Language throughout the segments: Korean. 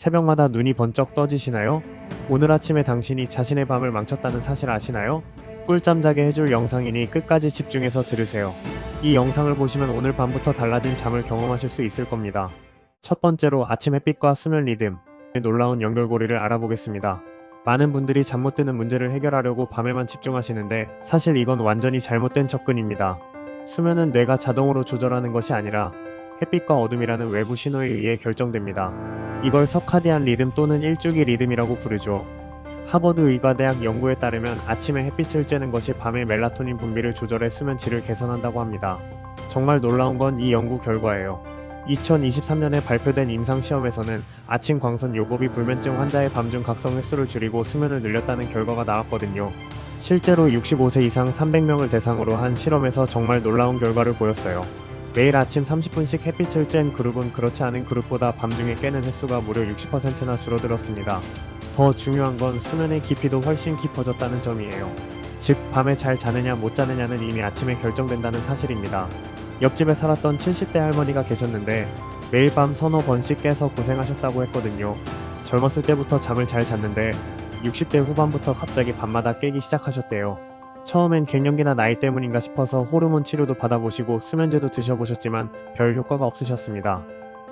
새벽마다 눈이 번쩍 떠지시나요? 오늘 아침에 당신이 자신의 밤을 망쳤다는 사실 아시나요? 꿀잠 자게 해줄 영상이니 끝까지 집중해서 들으세요. 이 영상을 보시면 오늘 밤부터 달라진 잠을 경험하실 수 있을 겁니다. 첫 번째로 아침 햇빛과 수면 리듬, 놀라운 연결고리를 알아보겠습니다. 많은 분들이 잠 못 드는 문제를 해결하려고 밤에만 집중하시는데 사실 이건 완전히 잘못된 접근입니다. 수면은 뇌가 자동으로 조절하는 것이 아니라 햇빛과 어둠이라는 외부 신호에 의해 결정됩니다. 이걸 서카디안 리듬 또는 일주기 리듬이라고 부르죠. 하버드 의과대학 연구에 따르면 아침에 햇빛을 쬐는 것이 밤의 멜라토닌 분비를 조절해 수면 질을 개선한다고 합니다. 정말 놀라운 건 이 연구 결과예요. 2023년에 발표된 임상시험에서는 아침 광선 요법이 불면증 환자의 밤중 각성 횟수를 줄이고 수면을 늘렸다는 결과가 나왔거든요. 실제로 65세 이상 300명을 대상으로 한 실험에서 정말 놀라운 결과를 보였어요. 매일 아침 30분씩 햇빛을 쬐는 그룹은 그렇지 않은 그룹보다 밤중에 깨는 횟수가 무려 60%나 줄어들었습니다. 더 중요한 건 수면의 깊이도 훨씬 깊어졌다는 점이에요. 즉, 밤에 잘 자느냐 못 자느냐는 이미 아침에 결정된다는 사실입니다. 옆집에 살았던 70대 할머니가 계셨는데 매일 밤 서너 번씩 깨서 고생하셨다고 했거든요. 젊었을 때부터 잠을 잘 잤는데 60대 후반부터 갑자기 밤마다 깨기 시작하셨대요. 처음엔 갱년기나 나이 때문인가 싶어서 호르몬 치료도 받아보시고 수면제도 드셔보셨지만 별 효과가 없으셨습니다.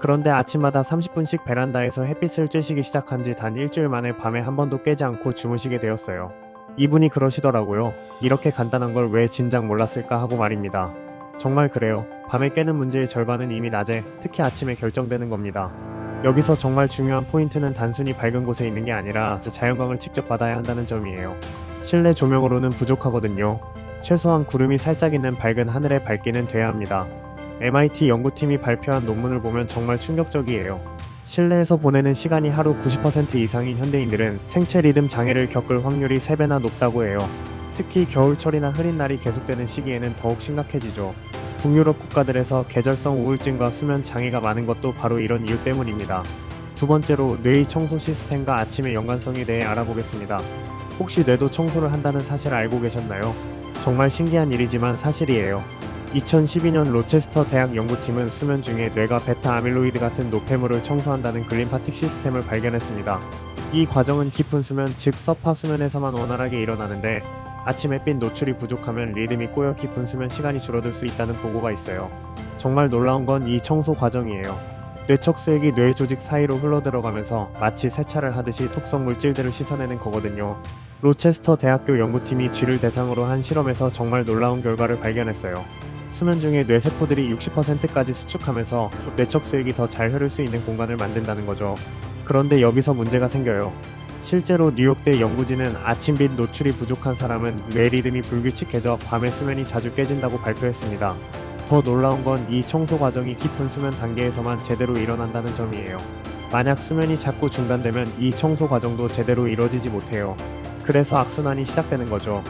그런데 아침마다 30분씩 베란다에서 햇빛을 쬐시기 시작한 지 단 일주일 만에 밤에 한 번도 깨지 않고 주무시게 되었어요. 이분이 그러시더라고요. 이렇게 간단한 걸 왜 진작 몰랐을까 하고 말입니다. 정말 그래요. 밤에 깨는 문제의 절반은 이미 낮에, 특히 아침에 결정되는 겁니다. 여기서 정말 중요한 포인트는 단순히 밝은 곳에 있는 게 아니라 자연광을 직접 받아야 한다는 점이에요. 실내 조명으로는 부족하거든요. 최소한 구름이 살짝 있는 밝은 하늘의 밝기는 돼야 합니다. MIT 연구팀이 발표한 논문을 보면 정말 충격적이에요. 실내에서 보내는 시간이 하루 90% 이상인 현대인들은 생체 리듬 장애를 겪을 확률이 3배나 높다고 해요. 특히 겨울철이나 흐린 날이 계속되는 시기에는 더욱 심각해지죠. 북유럽 국가들에서 계절성 우울증과 수면 장애가 많은 것도 바로 이런 이유 때문입니다. 두 번째로 뇌의 청소 시스템과 아침의 연관성에 대해 알아보겠습니다. 혹시 뇌도 청소를 한다는 사실 알고 계셨나요? 정말 신기한 일이지만 사실이에요. 2012년 로체스터 대학 연구팀은 수면 중에 뇌가 베타 아밀로이드 같은 노폐물을 청소한다는 글림파틱 시스템을 발견했습니다. 이 과정은 깊은 수면, 즉 서파 수면에서만 원활하게 일어나는데 아침 햇빛 노출이 부족하면 리듬이 꼬여 깊은 수면 시간이 줄어들 수 있다는 보고가 있어요. 정말 놀라운 건 이 청소 과정이에요. 뇌척 수액이 뇌 조직 사이로 흘러들어가면서 마치 세차를 하듯이 독성 물질들을 씻어내는 거거든요. 로체스터 대학교 연구팀이 쥐를 대상으로 한 실험에서 정말 놀라운 결과를 발견했어요. 수면 중에 뇌세포들이 60%까지 수축하면서 뇌척 수액이 더 잘 흐를 수 있는 공간을 만든다는 거죠. 그런데 여기서 문제가 생겨요. 실제로 뉴욕대 연구진은 아침빛 노출이 부족한 사람은 뇌 리듬이 불규칙해져 밤에 수면이 자주 깨진다고 발표했습니다. 더 놀라운 건 이 청소 과정이 깊은 수면 단계에서만 제대로 일어난다는 점이에요. 만약 수면이 자꾸 중단되면 이 청소 과정도 제대로 이루어지지 못해요. 그래서 악순환이 시작되는 거죠.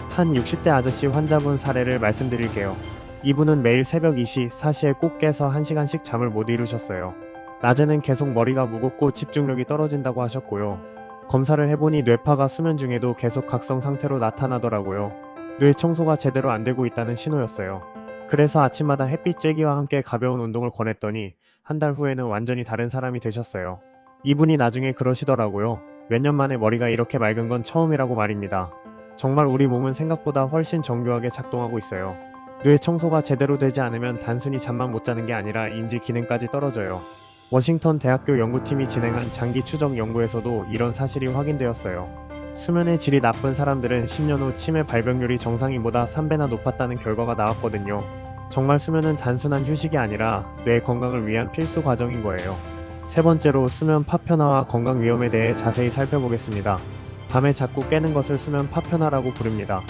한 60대 아저씨 환자분 사례를 말씀드릴게요. 이분은 매일 새벽 2시, 4시에 꼭 깨서 1시간씩 잠을 못 이루셨어요. 낮에는 계속 머리가 무겁고 집중력이 떨어진다고 하셨고요. 검사를 해보니 뇌파가 수면 중에도 계속 각성 상태로 나타나더라고요. 뇌 청소가 제대로 안 되고 있다는 신호였어요. 그래서 아침마다 햇빛 쬐기와 함께 가벼운 운동을 권했더니 한 달 후에는 완전히 다른 사람이 되셨어요. 이분이 나중에 그러시더라고요. 몇 년 만에 머리가 이렇게 맑은 건 처음이라고 말입니다. 정말 우리 몸은 생각보다 훨씬 정교하게 작동하고 있어요. 뇌 청소가 제대로 되지 않으면 단순히 잠만 못 자는 게 아니라 인지 기능까지 떨어져요. 워싱턴 대학교 연구팀이 진행한 장기 추적 연구에서도 이런 사실이 확인되었어요. 수면의 질이 나쁜 사람들은 10년 후 치매 발병률이 정상인보다 3배나 높았다는 결과가 나왔거든요. 정말 수면은 단순한 휴식이 아니라 뇌 건강을 위한 필수 과정인 거예요. 세 번째로 수면 파편화와 건강 위험에 대해 자세히 살펴보겠습니다. 밤에 자꾸 깨는 것을 수면 파편화라고 부릅니다.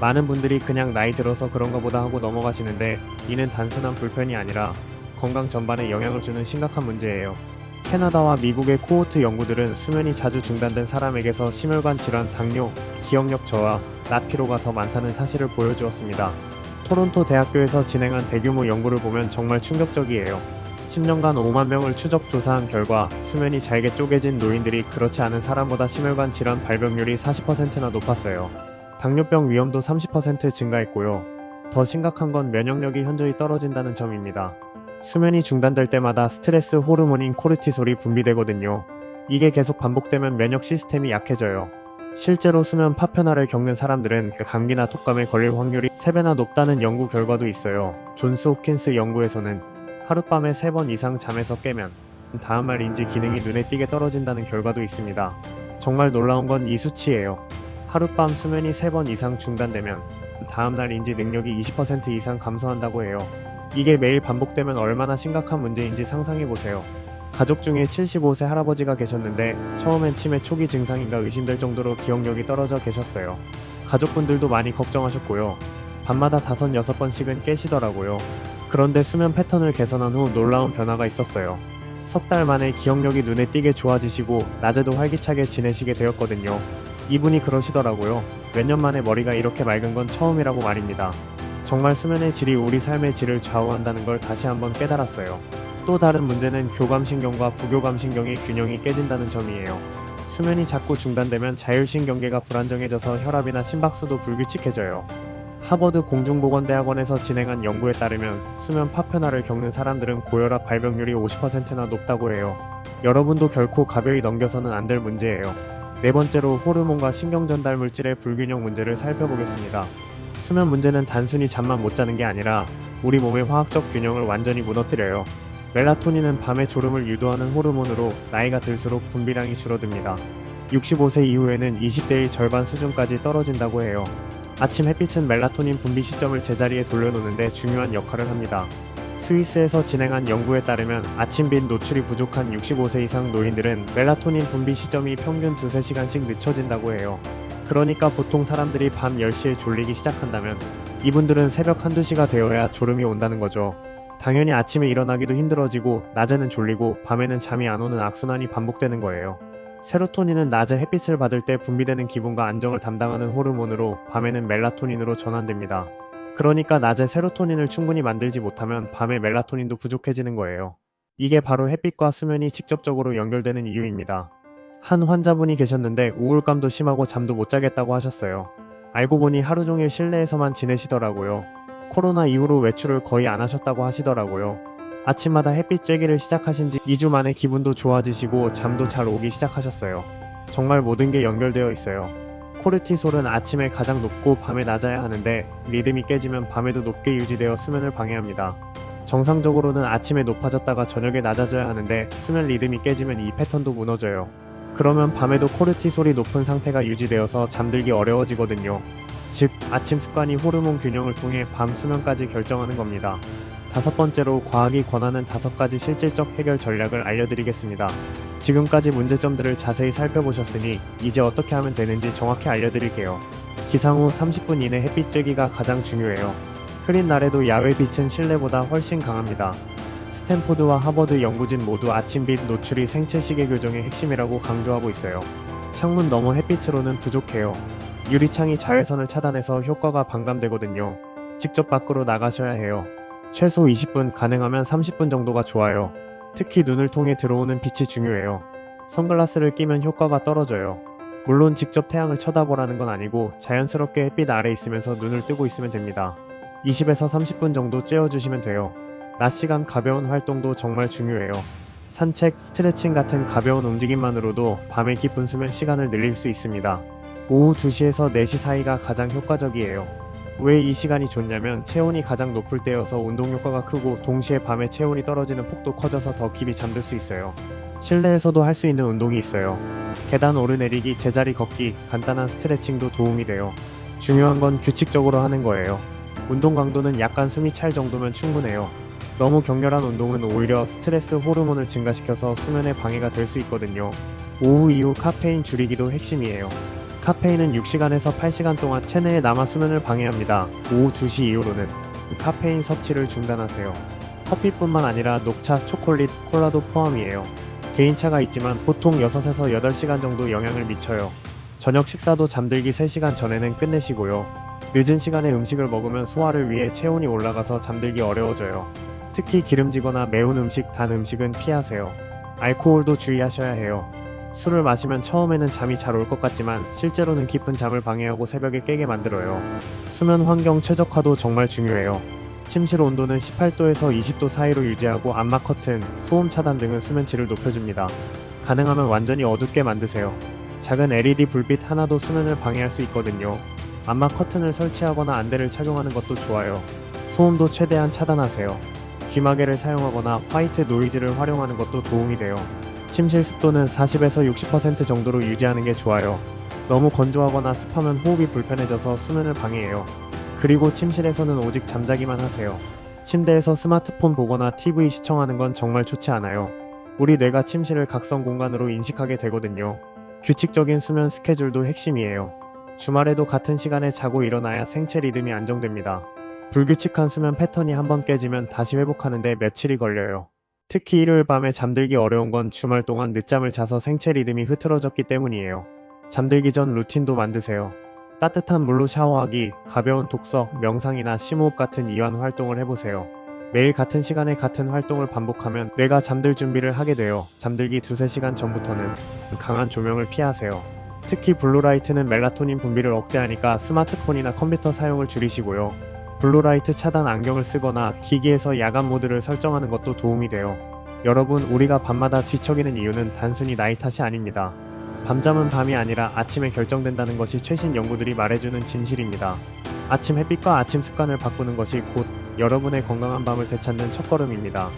많은 분들이 그냥 나이 들어서 그런가 보다 하고 넘어가시는데 이는 단순한 불편이 아니라 건강 전반에 영향을 주는 심각한 문제예요. 캐나다와 미국의 코호트 연구들은 수면이 자주 중단된 사람에게서 심혈관 질환, 당뇨, 기억력 저하, 낮 피로가 더 많다는 사실을 보여주었습니다. 토론토 대학교에서 진행한 대규모 연구를 보면 정말 충격적이에요. 10년간 5만 명을 추적 조사한 결과 수면이 잘게 쪼개진 노인들이 그렇지 않은 사람보다 심혈관 질환 발병률이 40%나 높았어요. 당뇨병 위험도 30% 증가했고요. 더 심각한 건 면역력이 현저히 떨어진다는 점입니다. 수면이 중단될 때마다 스트레스 호르몬인 코르티솔이 분비되거든요. 이게 계속 반복되면 면역 시스템이 약해져요. 실제로 수면 파편화를 겪는 사람들은 감기나 독감에 걸릴 확률이 3배나 높다는 연구 결과도 있어요. 존스 홉킨스 연구에서는 하룻밤에 3번 이상 잠에서 깨면 다음날 인지 기능이 눈에 띄게 떨어진다는 결과도 있습니다. 정말 놀라운 건 이 수치예요. 하룻밤 수면이 3번 이상 중단되면 다음날 인지 능력이 20% 이상 감소한다고 해요. 이게 매일 반복되면 얼마나 심각한 문제인지 상상해보세요. 가족 중에 75세 할아버지가 계셨는데 처음엔 치매 초기 증상인가 의심될 정도로 기억력이 떨어져 계셨어요. 가족분들도 많이 걱정하셨고요. 밤마다 5, 6번씩은 깨시더라고요. 그런데 수면 패턴을 개선한 후 놀라운 변화가 있었어요. 석 달 만에 기억력이 눈에 띄게 좋아지시고 낮에도 활기차게 지내시게 되었거든요. 이분이 그러시더라고요. 몇 년 만에 머리가 이렇게 맑은 건 처음이라고 말입니다. 정말 수면의 질이 우리 삶의 질을 좌우한다는 걸 다시 한번 깨달았어요. 또 다른 문제는 교감신경과 부교감신경의 균형이 깨진다는 점이에요. 수면이 자꾸 중단되면 자율신경계가 불안정해져서 혈압이나 심박수도 불규칙해져요. 하버드 공중보건대학원에서 진행한 연구에 따르면 수면 파편화를 겪는 사람들은 고혈압 발병률이 50%나 높다고 해요. 여러분도 결코 가벼이 넘겨서는 안 될 문제예요. 네 번째로 호르몬과 신경전달 물질의 불균형 문제를 살펴보겠습니다. 수면 문제는 단순히 잠만 못 자는 게 아니라 우리 몸의 화학적 균형을 완전히 무너뜨려요. 멜라토닌은 밤의 졸음을 유도하는 호르몬으로 나이가 들수록 분비량이 줄어듭니다. 65세 이후에는 20대의 절반 수준까지 떨어진다고 해요. 아침 햇빛은 멜라토닌 분비 시점을 제자리에 돌려놓는데 중요한 역할을 합니다. 스위스에서 진행한 연구에 따르면 아침빛 노출이 부족한 65세 이상 노인들은 멜라토닌 분비 시점이 평균 2-3시간씩 늦춰진다고 해요. 그러니까 보통 사람들이 밤 10시에 졸리기 시작한다면 이분들은 새벽 1-2시가 되어야 졸음이 온다는 거죠. 당연히 아침에 일어나기도 힘들어지고 낮에는 졸리고 밤에는 잠이 안 오는 악순환이 반복되는 거예요. 세로토닌은 낮에 햇빛을 받을 때 분비되는 기분과 안정을 담당하는 호르몬으로 밤에는 멜라토닌으로 전환됩니다. 그러니까 낮에 세로토닌을 충분히 만들지 못하면 밤에 멜라토닌도 부족해지는 거예요. 이게 바로 햇빛과 수면이 직접적으로 연결되는 이유입니다. 한 환자분이 계셨는데 우울감도 심하고 잠도 못 자겠다고 하셨어요. 알고 보니 하루 종일 실내에서만 지내시더라고요. 코로나 이후로 외출을 거의 안 하셨다고 하시더라고요. 아침마다 햇빛 쬐기를 시작하신 지 2주 만에 기분도 좋아지시고 잠도 잘 오기 시작하셨어요. 정말 모든 게 연결되어 있어요. 코르티솔은 아침에 가장 높고 밤에 낮아야 하는데 리듬이 깨지면 밤에도 높게 유지되어 수면을 방해합니다. 정상적으로는 아침에 높아졌다가 저녁에 낮아져야 하는데 수면 리듬이 깨지면 이 패턴도 무너져요. 그러면 밤에도 코르티솔이 높은 상태가 유지되어서 잠들기 어려워지거든요. 즉, 아침 습관이 호르몬 균형을 통해 밤 수면까지 결정하는 겁니다. 5번째로 과학이 권하는 5가지 실질적 해결 전략을 알려드리겠습니다. 지금까지 문제점들을 자세히 살펴보셨으니 이제 어떻게 하면 되는지 정확히 알려드릴게요. 기상 후 30분 이내 햇빛 쬐기가 가장 중요해요. 흐린 날에도 야외 빛은 실내보다 훨씬 강합니다. 스탠포드와 하버드 연구진 모두 아침빛 노출이 생체 시계 교정의 핵심이라고 강조하고 있어요. 창문 너머 햇빛으로는 부족해요. 유리창이 자외선을 차단해서 효과가 반감되거든요. 직접 밖으로 나가셔야 해요. 최소 20분, 가능하면 30분 정도가 좋아요. 특히 눈을 통해 들어오는 빛이 중요해요. 선글라스를 끼면 효과가 떨어져요. 물론 직접 태양을 쳐다보라는 건 아니고 자연스럽게 햇빛 아래 있으면서 눈을 뜨고 있으면 됩니다. 20에서 30분 정도 쬐어주시면 돼요. 낮 시간 가벼운 활동도 정말 중요해요. 산책, 스트레칭 같은 가벼운 움직임만으로도 밤의 깊은 수면 시간을 늘릴 수 있습니다. 오후 2시에서 4시 사이가 가장 효과적이에요. 왜 이 시간이 좋냐면 체온이 가장 높을 때여서 운동 효과가 크고 동시에 밤에 체온이 떨어지는 폭도 커져서 더 깊이 잠들 수 있어요. 실내에서도 할 수 있는 운동이 있어요. 계단 오르내리기, 제자리 걷기, 간단한 스트레칭도 도움이 돼요. 중요한 건 규칙적으로 하는 거예요. 운동 강도는 약간 숨이 찰 정도면 충분해요. 너무 격렬한 운동은 오히려 스트레스 호르몬을 증가시켜서 수면에 방해가 될 수 있거든요. 오후 이후 카페인 줄이기도 핵심이에요. 카페인은 6시간에서 8시간 동안 체내에 남아 수면을 방해합니다. 오후 2시 이후로는 카페인 섭취를 중단하세요. 커피뿐만 아니라 녹차, 초콜릿, 콜라도 포함이에요. 개인차가 있지만 보통 6에서 8시간 정도 영향을 미쳐요. 저녁 식사도 잠들기 3시간 전에는 끝내시고요. 늦은 시간에 음식을 먹으면 소화를 위해 체온이 올라가서 잠들기 어려워져요. 특히 기름지거나 매운 음식, 단 음식은 피하세요. 알코올도 주의하셔야 해요. 술을 마시면 처음에는 잠이 잘 올 것 같지만 실제로는 깊은 잠을 방해하고 새벽에 깨게 만들어요. 수면 환경 최적화도 정말 중요해요. 침실 온도는 18도에서 20도 사이로 유지하고 암막 커튼, 소음 차단 등은 수면질을 높여줍니다. 가능하면 완전히 어둡게 만드세요. 작은 LED 불빛 하나도 수면을 방해할 수 있거든요. 암막 커튼을 설치하거나 안대를 착용하는 것도 좋아요. 소음도 최대한 차단하세요. 귀마개를 사용하거나 화이트 노이즈를 활용하는 것도 도움이 돼요. 침실 습도는 40에서 60% 정도로 유지하는 게 좋아요. 너무 건조하거나 습하면 호흡이 불편해져서 수면을 방해해요. 그리고 침실에서는 오직 잠자기만 하세요. 침대에서 스마트폰 보거나 TV 시청하는 건 정말 좋지 않아요. 우리 뇌가 침실을 각성 공간으로 인식하게 되거든요. 규칙적인 수면 스케줄도 핵심이에요. 주말에도 같은 시간에 자고 일어나야 생체 리듬이 안정됩니다. 불규칙한 수면 패턴이 한번 깨지면 다시 회복하는데 며칠이 걸려요. 특히 일요일 밤에 잠들기 어려운 건 주말 동안 늦잠을 자서 생체 리듬이 흐트러졌기 때문이에요. 잠들기 전 루틴도 만드세요. 따뜻한 물로 샤워하기, 가벼운 독서, 명상이나 심호흡 같은 이완 활동을 해보세요. 매일 같은 시간에 같은 활동을 반복하면 뇌가 잠들 준비를 하게 되어 잠들기 2~3시간 전부터는 강한 조명을 피하세요. 특히 블루라이트는 멜라토닌 분비를 억제하니까 스마트폰이나 컴퓨터 사용을 줄이시고요. 블루라이트 차단 안경을 쓰거나 기기에서 야간 모드를 설정하는 것도 도움이 돼요. 여러분, 우리가 밤마다 뒤척이는 이유는 단순히 나이 탓이 아닙니다. 밤잠은 밤이 아니라 아침에 결정된다는 것이 최신 연구들이 말해주는 진실입니다. 아침 햇빛과 아침 습관을 바꾸는 것이 곧 여러분의 건강한 밤을 되찾는 첫걸음입니다.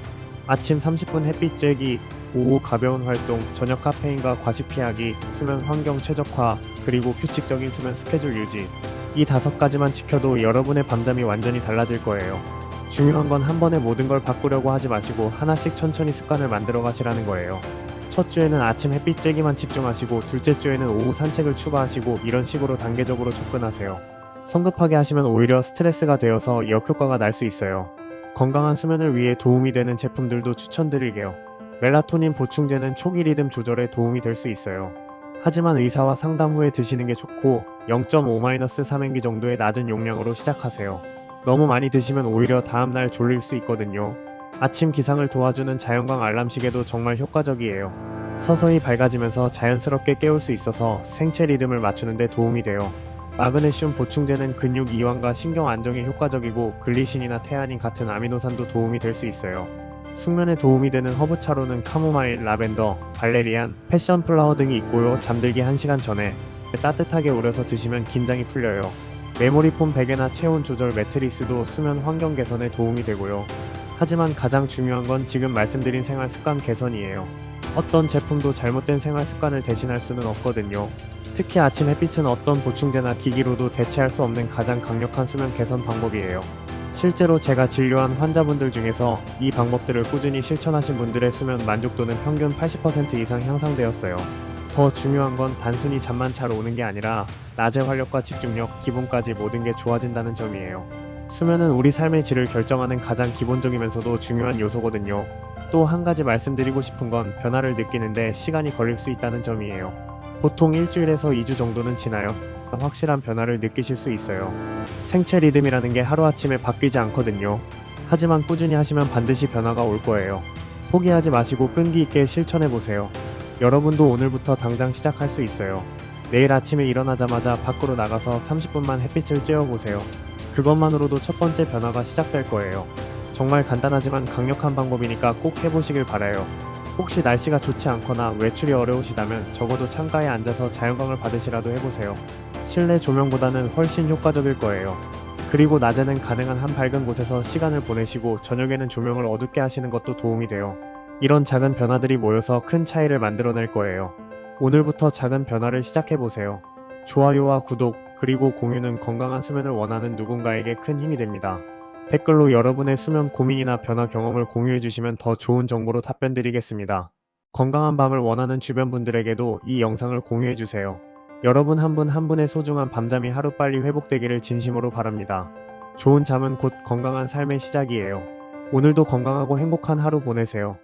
아침 30분 햇빛 쬐기, 오후 가벼운 활동, 저녁 카페인과 과식 피하기, 수면 환경 최적화, 그리고 규칙적인 수면 스케줄 유지. 이 5가지만 지켜도 여러분의 밤잠이 완전히 달라질 거예요. 중요한 건 한 번에 모든 걸 바꾸려고 하지 마시고 하나씩 천천히 습관을 만들어 가시라는 거예요. 첫 주에는 아침 햇빛 쬐기만 집중하시고 둘째 주에는 오후 산책을 추가하시고 이런 식으로 단계적으로 접근하세요. 성급하게 하시면 오히려 스트레스가 되어서 역효과가 날 수 있어요. 건강한 수면을 위해 도움이 되는 제품들도 추천드릴게요. 멜라토닌 보충제는 초기 리듬 조절에 도움이 될 수 있어요. 하지만 의사와 상담 후에 드시는 게 좋고 0.5-3mg 정도의 낮은 용량으로 시작하세요. 너무 많이 드시면 오히려 다음날 졸릴 수 있거든요. 아침 기상을 도와주는 자연광 알람시계도 정말 효과적이에요. 서서히 밝아지면서 자연스럽게 깨울 수 있어서 생체 리듬을 맞추는 데 도움이 돼요. 마그네슘 보충제는 근육 이완과 신경 안정에 효과적이고 글리신이나 테아닌 같은 아미노산도 도움이 될 수 있어요. 숙면에 도움이 되는 허브차로는 카모마일, 라벤더, 발레리안, 패션플라워 등이 있고요. 잠들기 1시간 전에 따뜻하게 우려서 드시면 긴장이 풀려요. 메모리폼 베개나 체온 조절 매트리스도 수면 환경 개선에 도움이 되고요. 하지만 가장 중요한 건 지금 말씀드린 생활 습관 개선이에요. 어떤 제품도 잘못된 생활 습관을 대신할 수는 없거든요. 특히 아침 햇빛은 어떤 보충제나 기기로도 대체할 수 없는 가장 강력한 수면 개선 방법이에요. 실제로 제가 진료한 환자분들 중에서 이 방법들을 꾸준히 실천하신 분들의 수면 만족도는 평균 80% 이상 향상되었어요. 더 중요한 건 단순히 잠만 잘 오는 게 아니라 낮의 활력과 집중력, 기분까지 모든 게 좋아진다는 점이에요. 수면은 우리 삶의 질을 결정하는 가장 기본적이면서도 중요한 요소거든요. 또 한 가지 말씀드리고 싶은 건 변화를 느끼는데 시간이 걸릴 수 있다는 점이에요. 보통 일주일에서 2주 정도는 지나요. 확실한 변화를 느끼실 수 있어요. 생체 리듬이라는 게 하루아침에 바뀌지 않거든요. 하지만 꾸준히 하시면 반드시 변화가 올 거예요. 포기하지 마시고 끈기 있게 실천해보세요. 여러분도 오늘부터 당장 시작할 수 있어요. 내일 아침에 일어나자마자 밖으로 나가서 30분만 햇빛을 쬐어보세요. 그것만으로도 첫 번째 변화가 시작될 거예요. 정말 간단하지만 강력한 방법이니까 꼭 해보시길 바라요. 혹시 날씨가 좋지 않거나 외출이 어려우시다면 적어도 창가에 앉아서 자연광을 받으시라도 해보세요. 실내 조명보다는 훨씬 효과적일 거예요. 그리고 낮에는 가능한 한 밝은 곳에서 시간을 보내시고 저녁에는 조명을 어둡게 하시는 것도 도움이 돼요. 이런 작은 변화들이 모여서 큰 차이를 만들어낼 거예요. 오늘부터 작은 변화를 시작해보세요. 좋아요와 구독, 그리고 공유는 건강한 수면을 원하는 누군가에게 큰 힘이 됩니다. 댓글로 여러분의 수면 고민이나 변화 경험을 공유해주시면 더 좋은 정보로 답변드리겠습니다. 건강한 밤을 원하는 주변 분들에게도 이 영상을 공유해주세요. 여러분 한 분 한 분의 소중한 밤잠이 하루빨리 회복되기를 진심으로 바랍니다. 좋은 잠은 곧 건강한 삶의 시작이에요. 오늘도 건강하고 행복한 하루 보내세요.